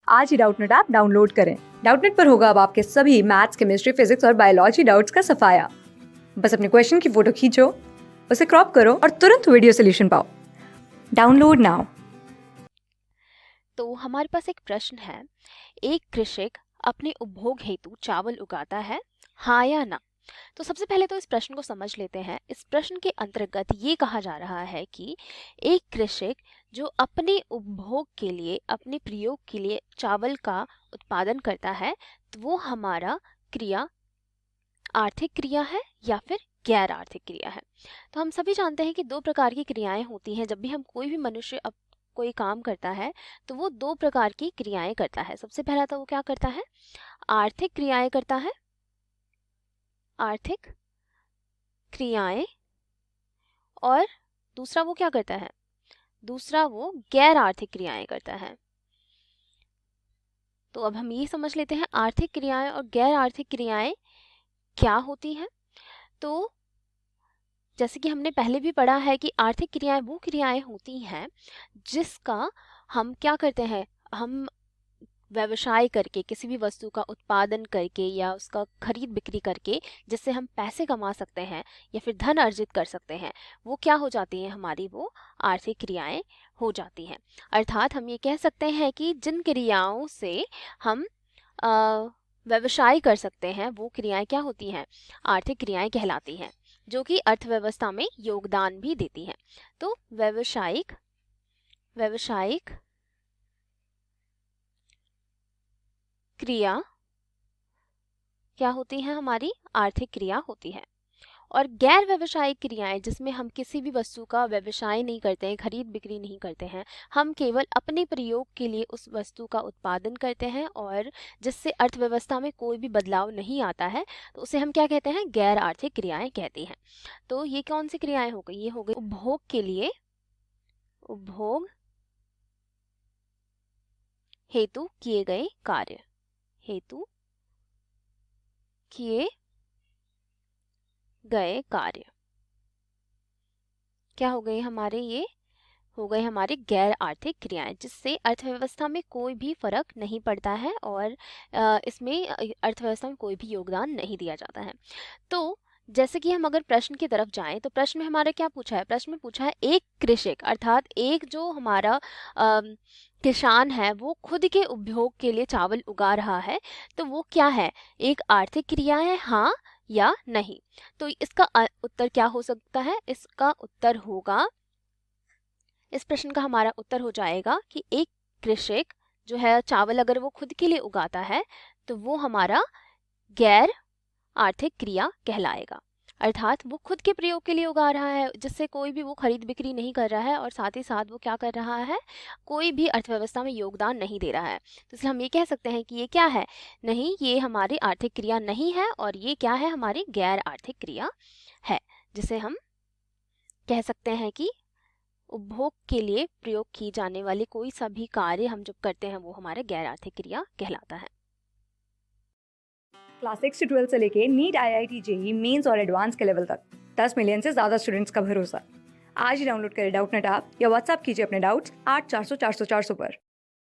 आज ही Doubtnut app download करें। Doubtnut पर होगा अब आपके सभी मैथ्स, केमिस्ट्री, फिजिक्स और बायोलॉजी डाउट्स का सफाया। बस अपने क्वेश्चन की फोटो खींचो, उसे क्रॉप करो और तुरंत वीडियो सोल्यूशन पाओ। Download now. तो हमारे पास एक प्रश्न है, एक कृषक अपने उपभोग हेतु चावल उगाता है, हाँ या ना। तो सबसे पहले तो इस प्रश्न को समझ लेते हैं। इस प्रश्न के अंतर्गत ये कहा जा रहा है कि एक कृषक जो अपने उपभोग के लिए, अपने प्रयोग के लिए चावल का उत्पादन करता है, तो वो हमारा क्रिया आर्थिक क्रिया है या फिर गैर आर्थिक क्रिया है। तो हम सभी जानते हैं कि दो प्रकार की क्रियाएं होती हैं। जब भी हम कोई भी मनुष्य कोई काम करता है तो वो दो प्रकार की क्रियाएं करता है। सबसे पहला तो वो क्या करता है, आर्थिक क्रियाएं करता है, आर्थिक क्रियाएं। और दूसरा वो क्या करता है, दूसरा वो गैर आर्थिक क्रियाएं करता है। तो अब हम ये समझ लेते हैं आर्थिक क्रियाएं और गैर आर्थिक क्रियाएं क्या होती हैं। तो जैसे कि हमने पहले भी पढ़ा है कि आर्थिक क्रियाएं वो क्रियाएं होती हैं जिसका हम क्या करते हैं, हम व्यवसाय करके, किसी भी वस्तु का उत्पादन करके या उसका खरीद बिक्री करके जिससे हम पैसे कमा सकते हैं या फिर धन अर्जित कर सकते हैं, वो क्या हो जाती हैं हमारी, वो आर्थिक क्रियाएं हो जाती हैं। अर्थात हम ये कह सकते हैं कि जिन क्रियाओं से हम व्यवसाय कर सकते हैं वो क्रियाएं क्या होती हैं, आर्थिक क्रियाएं कहलाती हैं, जो कि अर्थव्यवस्था में योगदान भी देती हैं। तो व्यवसायिक व्यवसायिक क्रिया क्या होती है, हमारी आर्थिक क्रिया होती है। और गैर व्यवसायिक क्रियाएं जिसमें हम किसी भी वस्तु का व्यवसाय नहीं करते हैं, खरीद बिक्री नहीं करते हैं, हम केवल अपने प्रयोग के लिए उस वस्तु का उत्पादन करते हैं और जिससे अर्थव्यवस्था में कोई भी बदलाव नहीं आता है, तो उसे हम क्या कहते हैं, गैर आर्थिक क्रियाएं कहती हैं। तो ये कौन सी क्रियाएं हो गई, ये हो गई उपभोग के लिए, उपभोग हेतु किए गए कार्य, हेतु किए गए कार्य क्या हो गए हमारे, ये हो गए हमारी गैर आर्थिक क्रियाएं जिससे अर्थव्यवस्था में कोई भी फर्क नहीं पड़ता है और इसमें अर्थव्यवस्था में कोई भी योगदान नहीं दिया जाता है। तो जैसे कि हम अगर प्रश्न की तरफ जाएं तो प्रश्न में हमारा क्या पूछा है, प्रश्न में पूछा है एक कृषक, अर्थात एक जो हमारा किसान है वो खुद के उपभोग के लिए चावल उगा रहा है, तो वो क्या है, एक आर्थिक क्रिया है, हाँ या नहीं। तो इसका उत्तर क्या हो सकता है, इसका उत्तर होगा, इस प्रश्न का हमारा उत्तर हो जाएगा कि एक कृषक जो है चावल अगर वो खुद के लिए उगाता है तो वो हमारा गैर आर्थिक क्रिया कहलाएगा। अर्थात वो खुद के प्रयोग के लिए उगा रहा है जिससे कोई भी वो खरीद बिक्री नहीं कर रहा है और साथ ही साथ वो क्या कर रहा है, कोई भी अर्थव्यवस्था में योगदान नहीं दे रहा है। तो इसलिए हम ये कह सकते हैं कि ये क्या है, नहीं, ये हमारी आर्थिक क्रिया नहीं है और ये क्या है, हमारी गैर आर्थिक क्रिया है, जिसे हम कह सकते हैं कि उपभोग के लिए प्रयोग की जाने वाली कोई सा भी कार्य हम जब करते हैं वो हमारे गैर आर्थिक क्रिया कहलाता है। क्लास 6 से 12 से लेके नीट, IIT, JEE मेंस और एडवांस के लेवल तक 10 मिलियन से ज्यादा स्टूडेंट्स का भरोसा। आज ही डाउनलोड करें डाउटनेट ऐप या व्हाट्सएप कीजिए अपने डाउट्स 8400 400 400 पर।